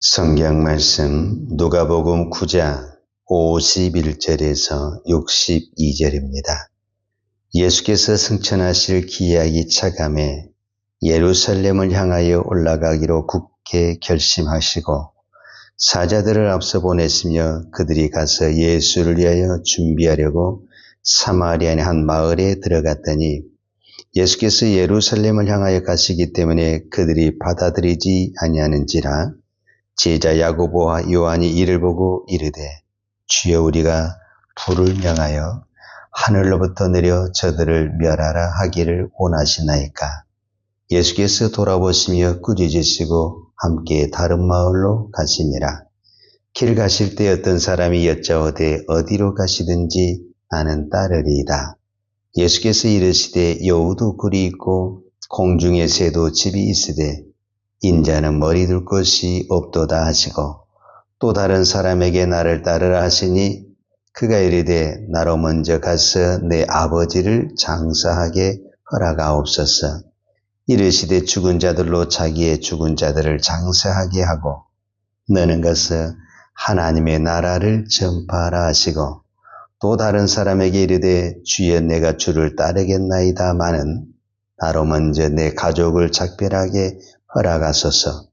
성경 말씀 누가복음 9장 51절에서 62절입니다. 예수께서 승천하실 기약이 차감해 예루살렘을 향하여 올라가기로 굳게 결심하시고 사자들을 앞서 보냈으며 그들이 가서 예수를 위하여 준비하려고 사마리아의 한 마을에 들어갔더니 예수께서 예루살렘을 향하여 가시기 때문에 그들이 받아들이지 아니하는지라. 제자 야고보와 요한이 이를 보고 이르되 주여 우리가 불을 명하여 하늘로부터 내려 저들을 멸하라 하기를 원하시나이까. 예수께서 돌아보시며 꾸짖으시고 함께 다른 마을로 가시니라. 길 가실 때 어떤 사람이 여짜오되 어디로 가시든지 나는 따르리이다. 예수께서 이르시되 여우도 굴이 있고 공중의 새도 집이 있으되 인자는 머리 둘 곳이 없도다 하시고 또 다른 사람에게 나를 따르라 하시니 그가 이르되 나로 먼저 가서 내 아버지를 장사하게 허락하옵소서. 이르시되 죽은 자들로 자기의 죽은 자들을 장사하게 하고 너는 가서 하나님의 나라를 전파하라 하시고 또 다른 사람에게 이르되 주여 내가 주를 따르겠나이다마는 나로 먼저 내 가족을 작별하게 허락하소서.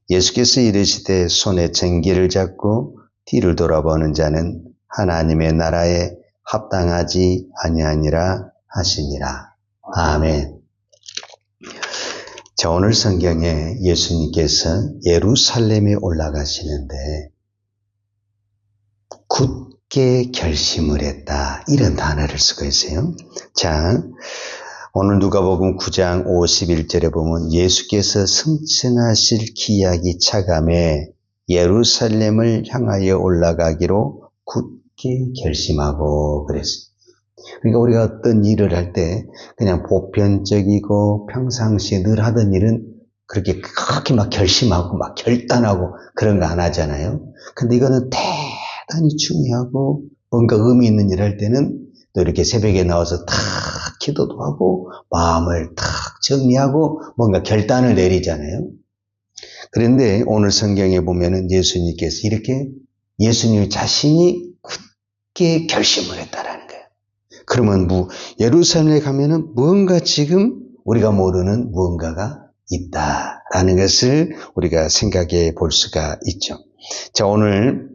예수께서 이르시되 손에 쟁기를 잡고 뒤를 돌아보는 자는 하나님의 나라에 합당하지 아니하니라 하시니라. 아멘. 자, 오늘 성경에 예수님께서 예루살렘에 올라가시는데 굳게 결심을 했다, 이런 단어를 쓰고 있어요. 자, 오늘 누가복음 9장 51절에 보면 예수께서 승천하실 기약이 차감해 예루살렘을 향하여 올라가기로 굳게 결심하고 그랬어요. 그러니까 우리가 어떤 일을 할 때 그냥 보편적이고 평상시에 늘 하던 일은 그렇게 막 결심하고 막 결단하고 그런 거 안 하잖아요. 근데 이거는 대단히 중요하고 뭔가 의미 있는 일 할 때는 또 이렇게 새벽에 나와서 탁 기도도 하고 마음을 탁 정리하고 뭔가 결단을 내리잖아요. 그런데 오늘 성경에 보면은 예수님께서 이렇게 예수님 자신이 굳게 결심을 했다라는 거예요. 그러면 예루살렘에 가면은 뭔가 지금 우리가 모르는 무언가가 있다라는 것을 우리가 생각해 볼 수가 있죠. 자, 오늘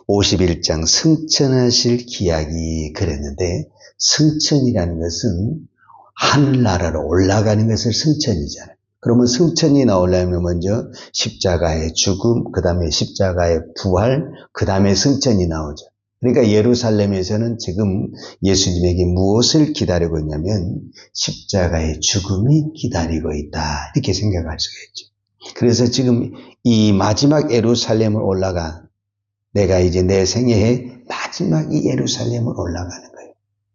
51장 승천하실 기약이 그랬는데 승천이라는 것은 하늘나라로 올라가는 것을 승천이잖아요. 그러면 승천이 나오려면 먼저 십자가의 죽음, 그 다음에 십자가의 부활, 그 다음에 승천이 나오죠. 그러니까 예루살렘에서는 지금 예수님에게 무엇을 기다리고 있냐면 십자가의 죽음이 기다리고 있다, 이렇게 생각할 수가 있죠. 그래서 지금 이 마지막 예루살렘을 올라가, 내가 이제 내 생애의 마지막 이 예루살렘을 올라가는 거예요.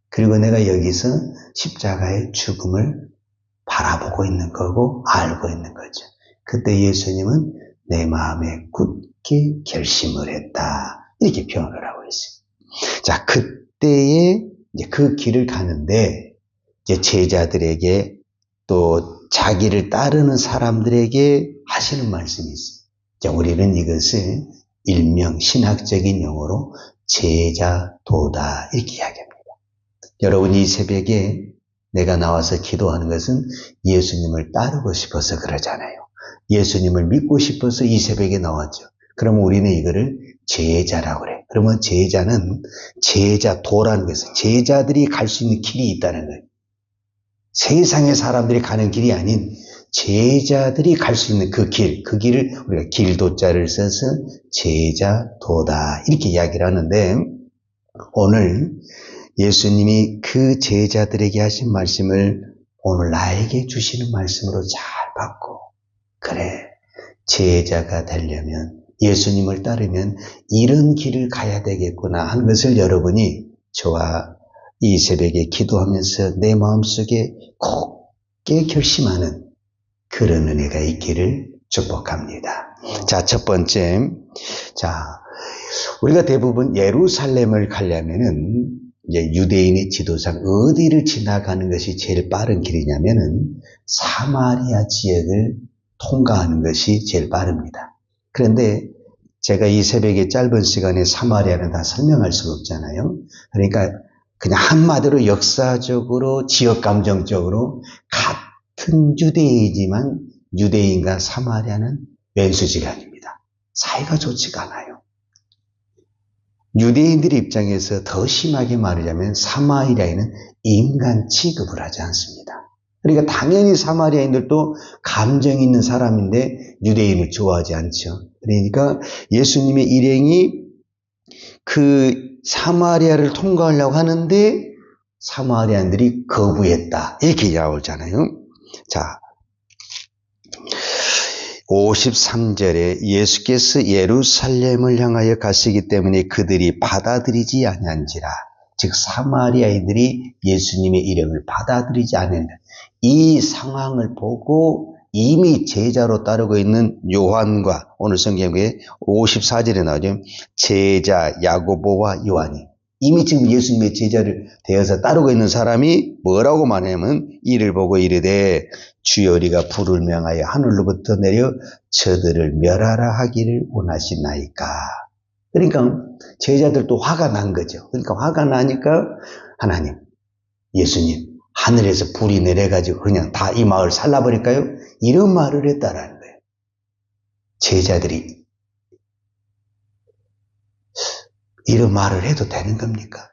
그리고 내가 여기서 십자가의 죽음을 바라보고 있는 거고 알고 있는 거죠. 그때 예수님은 내 마음에 굳게 결심을 했다, 이렇게 표현을 하고 있어요. 자, 그때에 이제 그 길을 가는데 이제 제자들에게 또 자기를 따르는 사람들에게 하시는 말씀이 있어요. 자, 우리는 이것을 일명 신학적인 용어로 제자도다, 이렇게 이야기합니다. 여러분, 이 새벽에 내가 나와서 기도하는 것은 예수님을 따르고 싶어서 그러잖아요. 예수님을 믿고 싶어서 이 새벽에 나왔죠. 그러면 우리는 이거를 제자라고 그래. 그러면 제자는 제자도라는 것은 제자들이 갈 수 있는 길이 있다는 거예요. 세상의 사람들이 가는 길이 아닌 제자들이 갈 수 있는 그 길을 우리가 길도자를 써서 제자도다, 이렇게 이야기를 하는데 오늘 예수님이 그 제자들에게 하신 말씀을 오늘 나에게 주시는 말씀으로 잘 받고, 그래, 제자가 되려면 예수님을 따르면 이런 길을 가야 되겠구나 하는 것을 여러분이 저와 이 새벽에 기도하면서 내 마음속에 굳게 결심하는 그런 은혜가 있기를 축복합니다. 자, 첫 번째, 자, 우리가 대부분 예루살렘을 가려면은 이제 유대인의 지도상 어디를 지나가는 것이 제일 빠른 길이냐면은 사마리아 지역을 통과하는 것이 제일 빠릅니다. 그런데 제가 이 새벽에 짧은 시간에 사마리아는 다 설명할 수가 없잖아요. 그러니까 그냥 한마디로 역사적으로 지역 감정적으로 같은 유대인이지만 유대인과 사마리아는 왼수지간입니다. 사이가 좋지가 않아요. 유대인들의 입장에서 더 심하게 말하자면 사마리아인은 인간 취급을 하지 않습니다. 그러니까 당연히 사마리아인들도 감정 있는 사람인데 유대인을 좋아하지 않죠. 그러니까 예수님의 일행이 그 사마리아를 통과하려고 하는데 사마리아인들이 거부했다. 이렇게 나오잖아요. 자, 53절에 예수께서 예루살렘을 향하여 가시기 때문에 그들이 받아들이지 아니한지라. 즉 사마리아인들이 예수님의 일행을 받아들이지 않는다. 이 상황을 보고 이미 제자로 따르고 있는 요한과 오늘 성경에 54절에 나오죠. 제자 야고보와 요한이 이미 지금 예수님의 제자를 되어서 따르고 있는 사람이 뭐라고 말하냐면 이를 보고 이르되 주여 우리가 불을 명하여 하늘로부터 내려 저들을 멸하라 하기를 원하시나이까. 그러니까 제자들도 화가 난 거죠. 그러니까 화가 나니까 하나님, 예수님 하늘에서 불이 내려가지고 그냥 다 이 마을 살라버릴까요? 이런 말을 했다라는 거예요. 제자들이 이런 말을 해도 되는 겁니까?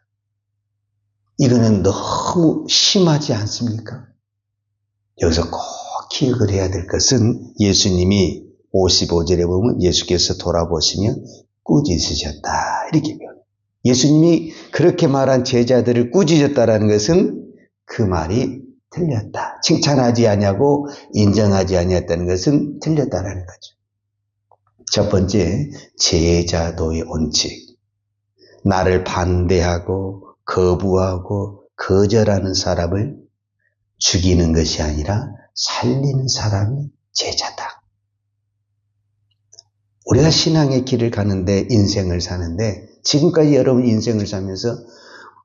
이거는 너무 심하지 않습니까? 여기서 꼭 기억을 해야 될 것은 예수님이 55절에 보면 예수께서 돌아보시며 꾸짖으셨다. 이렇게 표현해요. 예수님이 그렇게 말한 제자들을 꾸짖었다라는 것은 그 말이 틀렸다. 칭찬하지 아니하고 인정하지 아니했다는 것은 틀렸다라는 거죠. 첫 번째, 제자도의 원칙. 나를 반대하고 거부하고 거절하는 사람을 죽이는 것이 아니라 살리는 사람이 제자다. 우리가 신앙의 길을 가는데 인생을 사는데 지금까지 여러분 인생을 살면서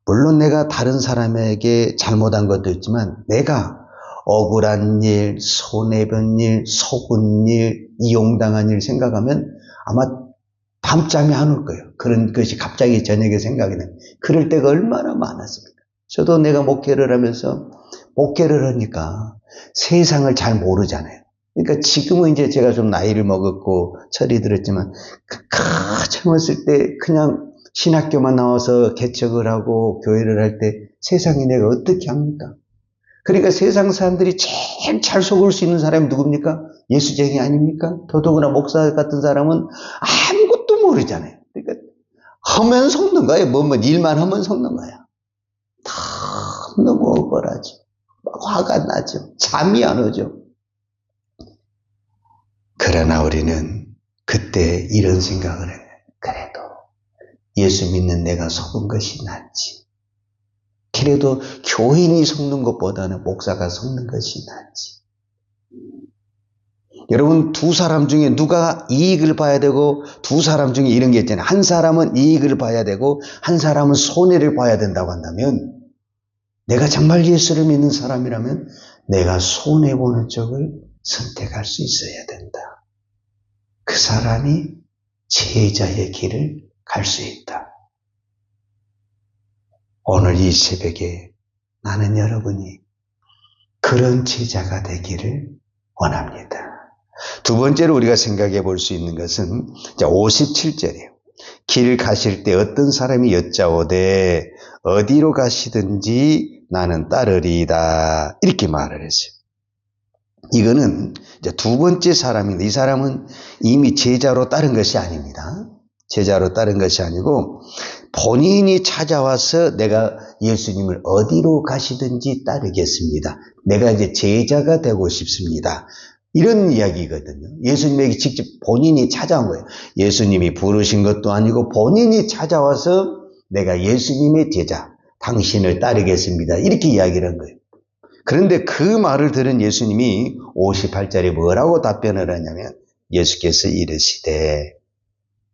물론 내가 다른 사람에게 잘못한 것도 있지만 내가 억울한 일, 손해본 일, 속은 일, 이용당한 일 생각하면 아마 밤잠이 안 올 거예요. 그런 것이 갑자기 저녁에 생각이 나요. 그럴 때가 얼마나 많았습니까? 저도 내가 목회를 하면서 목회를 하니까 세상을 잘 모르잖아요. 그러니까 지금은 이제 제가 좀 나이를 먹었고 철이 들었지만 젊었을 때 그냥 신학교만 나와서 개척을 하고 교회를 할 때 세상에 내가 어떻게 합니까? 그러니까 세상 사람들이 제일 잘 속을 수 있는 사람이 누굽니까? 예수쟁이 아닙니까? 더더구나 목사 같은 사람은 아무것도 모르잖아요. 그러니까 하면 속는 거예요. 뭐뭐 일만 하면 속는 거야. 다 너무 억울하죠. 화가 나죠. 잠이 안 오죠. 그러나 우리는 그때 이런 생각을 해요. 그래도 예수 믿는 내가 속은 것이 낫지. 그래도 교인이 속는 것보다는 목사가 속는 것이 낫지. 여러분 두 사람 중에 누가 이익을 봐야 되고 두 사람 중에 이런 게 있잖아요. 한 사람은 이익을 봐야 되고 한 사람은 손해를 봐야 된다고 한다면 내가 정말 예수를 믿는 사람이라면 내가 손해보는 쪽을 선택할 수 있어야 된다. 그 사람이 제자의 길을 갈 수 있다. 오늘 이 새벽에 나는 여러분이 그런 제자가 되기를 원합니다. 두 번째로 우리가 생각해 볼 수 있는 것은 57절이에요. 길 가실 때 어떤 사람이 여짜오되 어디로 가시든지 나는 따르리이다. 이렇게 말을 했어요. 이거는 이제 두 번째 사람인데 이 사람은 이미 제자로 따른 것이 아닙니다. 제자로 따른 것이 아니고 본인이 찾아와서 내가 예수님을 어디로 가시든지 따르겠습니다. 내가 이제 제자가 되고 싶습니다. 이런 이야기거든요. 예수님에게 직접 본인이 찾아온 거예요. 예수님이 부르신 것도 아니고 본인이 찾아와서 내가 예수님의 제자, 당신을 따르겠습니다. 이렇게 이야기를 한 거예요. 그런데 그 말을 들은 예수님이 58절에 뭐라고 답변을 하냐면 예수께서 이르시되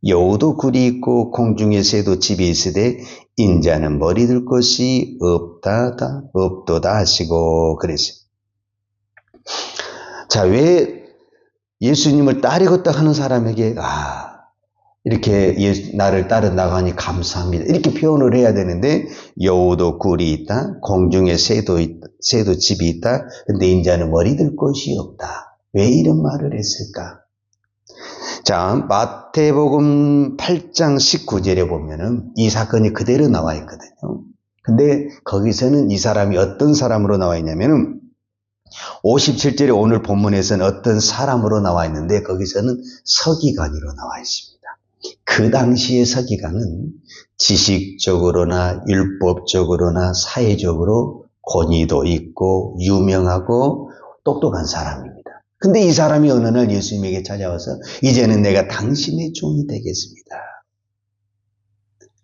여우도 굴이 있고 공중의 새도 집이 있으되 인자는 머리 둘 곳이 없도다 하시고 그랬어요. 자, 왜 예수님을 따르겠다 하는 사람에게 이렇게 나를 따른다고 하니 감사합니다. 이렇게 표현을 해야 되는데 여우도 꿀이 있다. 공중에 새도 집이 있다. 근데 인자는 머리 들 곳이 없다. 왜 이런 말을 했을까? 자, 마태복음 8장 19절에 보면은 이 사건이 그대로 나와 있거든요. 근데 거기서는 이 사람이 어떤 사람으로 나와 있냐면은 57절에 오늘 본문에서는 어떤 사람으로 나와 있는데 거기서는 서기관으로 나와 있습니다. 그 당시의 서기관은 지식적으로나 율법적으로나 사회적으로 권위도 있고 유명하고 똑똑한 사람입니다. 근데 이 사람이 어느 날 예수님에게 찾아와서 이제는 내가 당신의 종이 되겠습니다.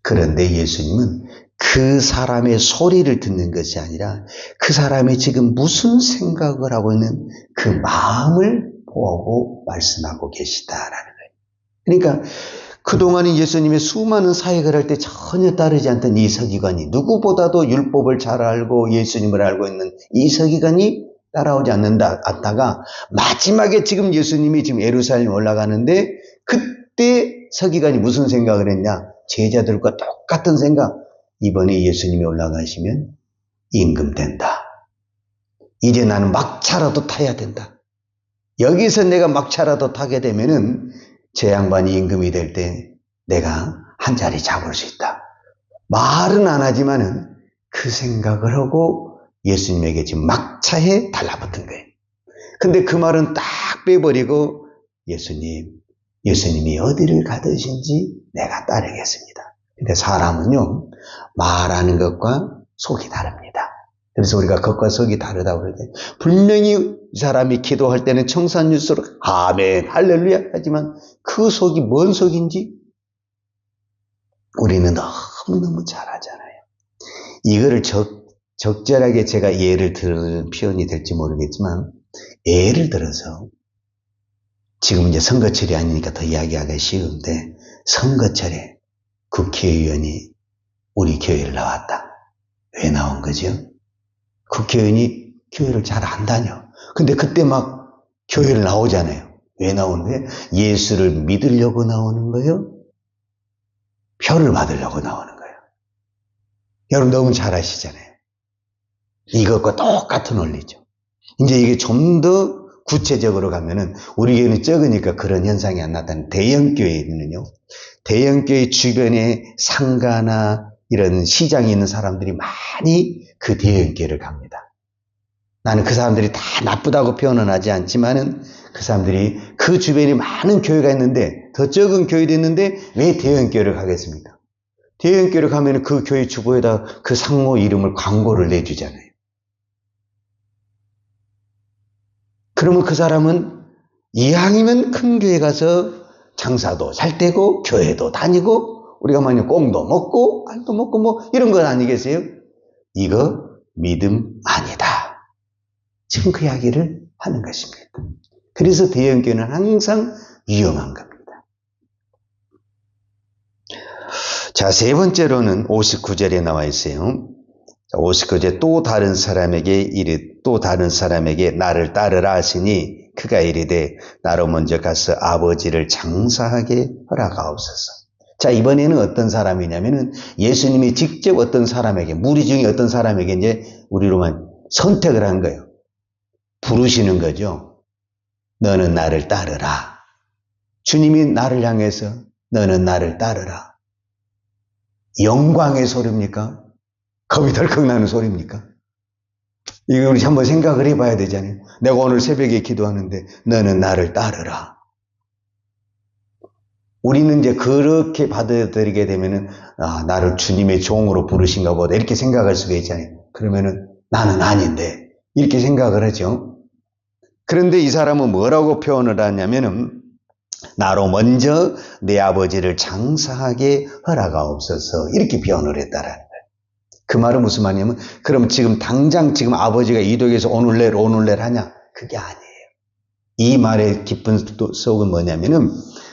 그런데 예수님은 그 사람의 소리를 듣는 것이 아니라 그 사람이 지금 무슨 생각을 하고 있는 그 마음을 보고 말씀하고 계시다라는 거예요. 그러니까 그동안은 예수님의 수많은 사역을 할 때 전혀 따르지 않던 이 서기관이 누구보다도 율법을 잘 알고 예수님을 알고 있는 이 서기관이 따라오지 않다가 마지막에 지금 예수님이 지금 예루살렘 올라가는데 그때 서기관이 무슨 생각을 했냐? 제자들과 똑같은 생각. 이번에 예수님이 올라가시면 임금된다. 이제 나는 막차라도 타야 된다. 여기서 내가 막차라도 타게 되면은 제 양반이 임금이 될 때 내가 한 자리 잡을 수 있다. 말은 안 하지만은 그 생각을 하고 예수님에게 지금 막차에 달라붙은 거예요. 근데 그 말은 딱 빼버리고 예수님이 어디를 가듯인지 내가 따르겠습니다. 근데 사람은요, 말하는 것과 속이 다릅니다. 그래서 우리가 겉과 속이 다르다고 그러죠. 분명히 이 사람이 기도할 때는 청산유수로 아멘, 할렐루야 하지만 그 속이 뭔 속인지 우리는 너무너무 잘 알잖아요. 이거를 적절하게 제가 예를 들은 표현이 될지 모르겠지만 예를 들어서 지금 이제 선거철이 아니니까 더 이야기하기가 쉬운데 선거철에 국회의원이 우리 교회를 나왔다. 왜 나온 거죠? 국회의원이 교회를 잘 안 다녀. 근데 그때 막 교회를 나오잖아요. 왜 나오는 거예요? 예수를 믿으려고 나오는 거예요? 표를 받으려고 나오는 거예요. 여러분 너무 잘 아시잖아요. 이것과 똑같은 원리죠. 이제 이게 좀 더 구체적으로 가면은 우리 교회는 적으니까 그런 현상이 안 나타나는 대형교회는요. 대형교회 주변에 상가나 이런 시장이 있는 사람들이 많이 그 대형교회를 갑니다. 나는 그 사람들이 다 나쁘다고 표현은 하지 않지만은 그 사람들이 그 주변에 많은 교회가 있는데 더 적은 교회도 있는데 왜 대형교회를 가겠습니까? 대형교회를 가면 그 교회 주보에다 그 상호 이름을 광고를 내주잖아요. 그러면 그 사람은 이왕이면 큰 교회 가서 장사도 잘 되고 교회도 다니고 우리가 만약 꽁도 먹고 알도 먹고 뭐 이런 건 아니겠어요? 이거 믿음 아니다. 지금 그 이야기를 하는 것입니다. 그래서 대형교회는 항상 위험한 겁니다. 자, 세 번째로는 59절에 나와 있어요. 59절 또 다른 사람에게 나를 따르라 하시니 그가 이르되 나로 먼저 가서 아버지를 장사하게 허락하옵소서. 자, 이번에는 어떤 사람이냐면은 예수님이 직접 어떤 사람에게 무리 중에 어떤 사람에게 이제 우리로만 선택을 한 거예요. 부르시는 거죠. 너는 나를 따르라. 주님이 나를 향해서 너는 나를 따르라. 영광의 소리입니까? 겁이 덜컥 나는 소리입니까? 이거 우리 한번 생각을 해봐야 되잖아요. 내가 오늘 새벽에 기도하는데 너는 나를 따르라. 우리는 이제 그렇게 받아들이게 되면은 나를 주님의 종으로 부르신가 보다 이렇게 생각할 수가 있잖아요. 그러면은 나는 아닌데 이렇게 생각을 하죠. 그런데 이 사람은 뭐라고 표현을 하냐면은 나로 먼저 내 아버지를 장사하게 허락하옵소서 이렇게 표현을 했다라는 거예요. 그 말은 무슨 말이냐면 그럼 지금 당장 지금 아버지가 이독에서 오늘 내일 하냐? 그게 아니에요. 이 말의 깊은 속은 뭐냐면은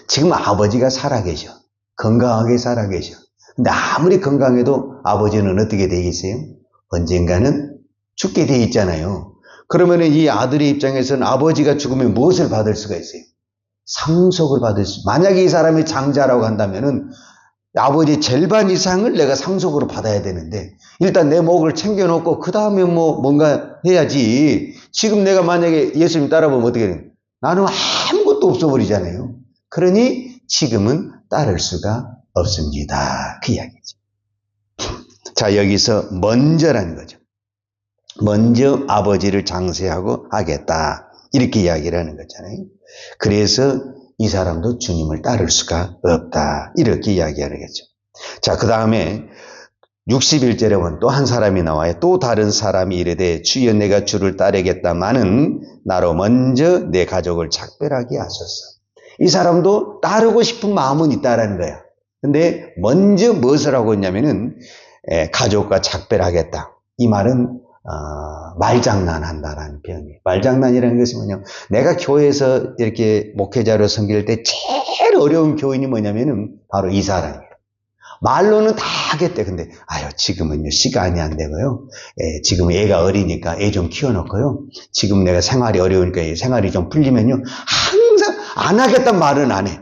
지금 아버지가 살아계셔. 건강하게 살아계셔. 근데 아무리 건강해도 아버지는 어떻게 돼 있어요? 언젠가는 죽게 돼 있잖아요. 그러면 이 아들의 입장에서는 아버지가 죽으면 무엇을 받을 수가 있어요? 상속을 받을 수, 만약에 이 사람이 장자라고 한다면은 아버지 절반 이상을 내가 상속으로 받아야 되는데, 일단 내 목을 챙겨놓고, 그 다음에 뭔가 해야지. 지금 내가 만약에 예수님 따라보면 어떻게 돼요? 나는 아무것도 없어버리잖아요. 그러니 지금은 따를 수가 없습니다. 그 이야기죠. 자, 여기서 먼저라는 거죠. 먼저 아버지를 장세하고 하겠다. 이렇게 이야기를 하는 거잖아요. 그래서 이 사람도 주님을 따를 수가 없다. 이렇게 이야기하는 거죠. 자, 그 다음에 61절에 보면 또 한 사람이 나와요. 또 다른 사람이 이르되 주여 내가 주를 따르겠다마는 나로 먼저 내 가족을 작별하게 하소서. 이 사람도 따르고 싶은 마음은 있다라는 거야. 근데 먼저 무엇을 하고 있냐면은 가족과 작별하겠다. 이 말은 말장난한다라는 표현이에요. 말장난이라는 것은 뭐냐면, 내가 교회에서 이렇게 목회자로 섬길 때 제일 어려운 교인이 뭐냐면은 바로 이 사람이에요. 말로는 다 하겠대. 근데 지금은요 시간이 안 되고요. 지금 애가 어리니까 애 좀 키워놓고요. 지금 내가 생활이 어려우니까 생활이 좀 풀리면요. 항상 안 하겠다는 말은 안 해.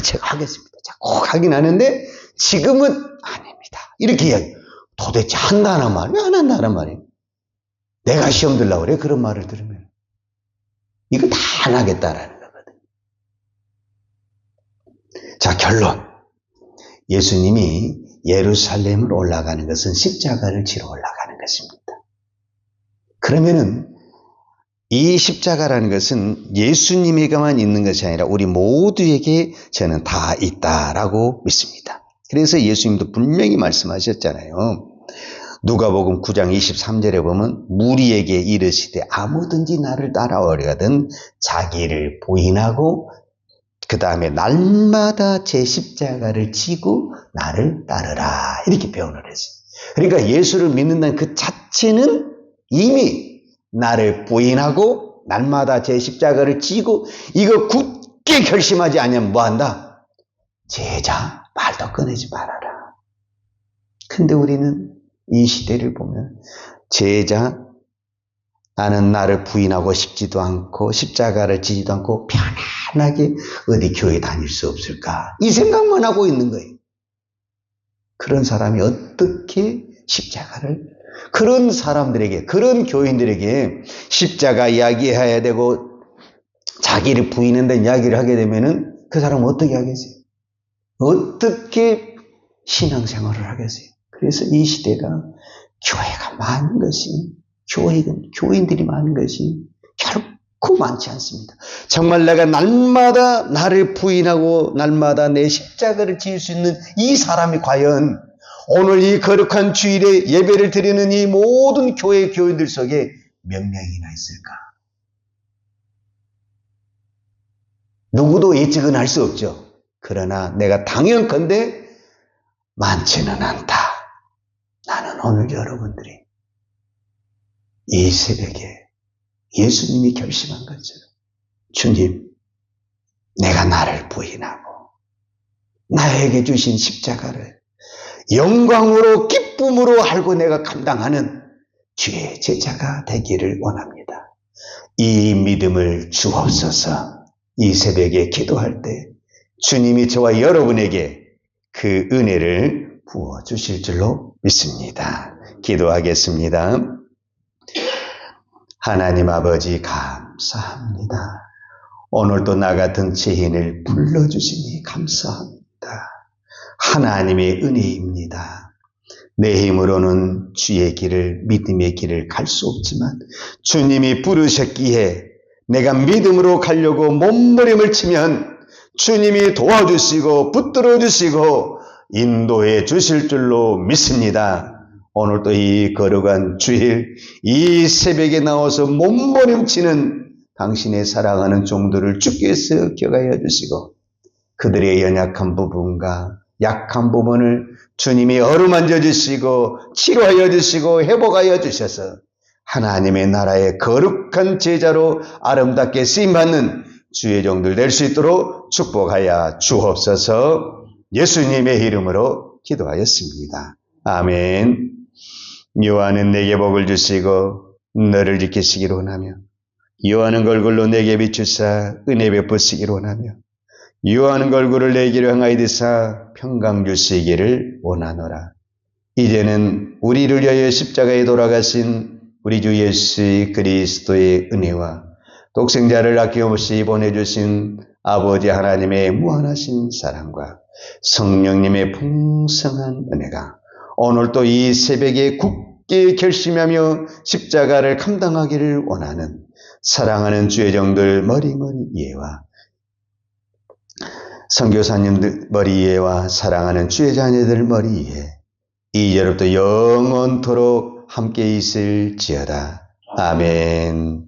제가 하겠습니다. 꼭 하긴 하는데 지금은 아닙니다. 이렇게 이야기. 도대체 한다는 말, 왜 안 한다는 말이에요? 내가 시험 들라고 그래? 그런 말을 들으면. 이거 다 안 하겠다라는 거거든요. 자, 결론. 예수님이 예루살렘을 올라가는 것은 십자가를 지러 올라가는 것입니다. 그러면은 이 십자가라는 것은 예수님에게만 있는 것이 아니라 우리 모두에게 저는 다 있다라고 믿습니다. 그래서 예수님도 분명히 말씀하셨잖아요. 누가복음 9장 23절에 보면 무리에게 이르시되 아무든지 나를 따라오려거든 자기를 부인하고 그 다음에 날마다 제 십자가를 지고 나를 따르라. 이렇게 표현을 했어요. 그러니까 예수를 믿는다는 그 자체는 이미 나를 부인하고 날마다 제 십자가를 지고 이거 굳게 결심하지 않으면 뭐한다? 제자 말도 꺼내지 말아라. 근데 우리는 이 시대를 보면 제자 나는 나를 부인하고 싶지도 않고 십자가를 지지도 않고 편안하게 어디 교회 다닐 수 없을까? 이 생각만 하고 있는 거예요. 그런 사람이 어떻게 십자가를 그런 사람들에게 그런 교인들에게 십자가 이야기해야 되고 자기를 부인한다는 이야기를 하게 되면은 그 사람은 어떻게 하겠어요? 어떻게 신앙생활을 하겠어요? 그래서 이 시대가 교회가 많은 것이 교인들이 많은 것이 결코 많지 않습니다. 정말 내가 날마다 나를 부인하고 날마다 내 십자가를 지을 수 있는 이 사람이 과연 오늘 이 거룩한 주일에 예배를 드리는 이 모든 교회 교인들 속에 몇 명이나 있을까? 누구도 예측은 할 수 없죠. 그러나 내가 당연컨대 많지는 않다. 나는 오늘 여러분들이 이 새벽에 예수님이 결심한 것처럼 주님, 내가 나를 부인하고 나에게 주신 십자가를 영광으로 기쁨으로 알고 내가 감당하는 주의 제자가 되기를 원합니다. 이 믿음을 주옵소서. 이 새벽에 기도할 때 주님이 저와 여러분에게 그 은혜를 부어주실 줄로 믿습니다. 기도하겠습니다. 하나님 아버지 감사합니다. 오늘도 나 같은 죄인을 불러주시니 감사합니다. 하나님의 은혜입니다. 내 힘으로는 주의 길을 믿음의 길을 갈 수 없지만 주님이 부르셨기에 내가 믿음으로 가려고 몸부림을 치면 주님이 도와주시고 붙들어 주시고 인도해 주실 줄로 믿습니다. 오늘도 이 거룩한 주일 이 새벽에 나와서 몸부림치는 당신의 사랑하는 종들을 주께서 격하여 주시고 그들의 연약한 부분과 약한 부분을 주님이 어루만져 주시고 치료하여 주시고 회복하여 주셔서 하나님의 나라의 거룩한 제자로 아름답게 쓰임받는 주의 종들 될 수 있도록 축복하여 주옵소서. 예수님의 이름으로 기도하였습니다. 아멘. 여호와는 내게 복을 주시고 너를 지키시기로 원하며 유하는 걸굴로 내게 비추사 은혜 베푸시기를 원하며 유하는 걸굴을 내게로 향하여 드사 평강 주시기를 원하노라. 이제는 우리를 위하여 십자가에 돌아가신 우리 주 예수 그리스도의 은혜와 독생자를 아낌없이 보내주신 아버지 하나님의 무한하신 사랑과 성령님의 풍성한 은혜가 오늘도 이 새벽에 굳게 결심하며 십자가를 감당하기를 원하는 사랑하는 주의 종들 머리머리 이해와 선교사님들 머리 이해와 사랑하는 주의 자녀들 머리 이해 이제로부터 영원토록 함께 있을지어다. 아멘.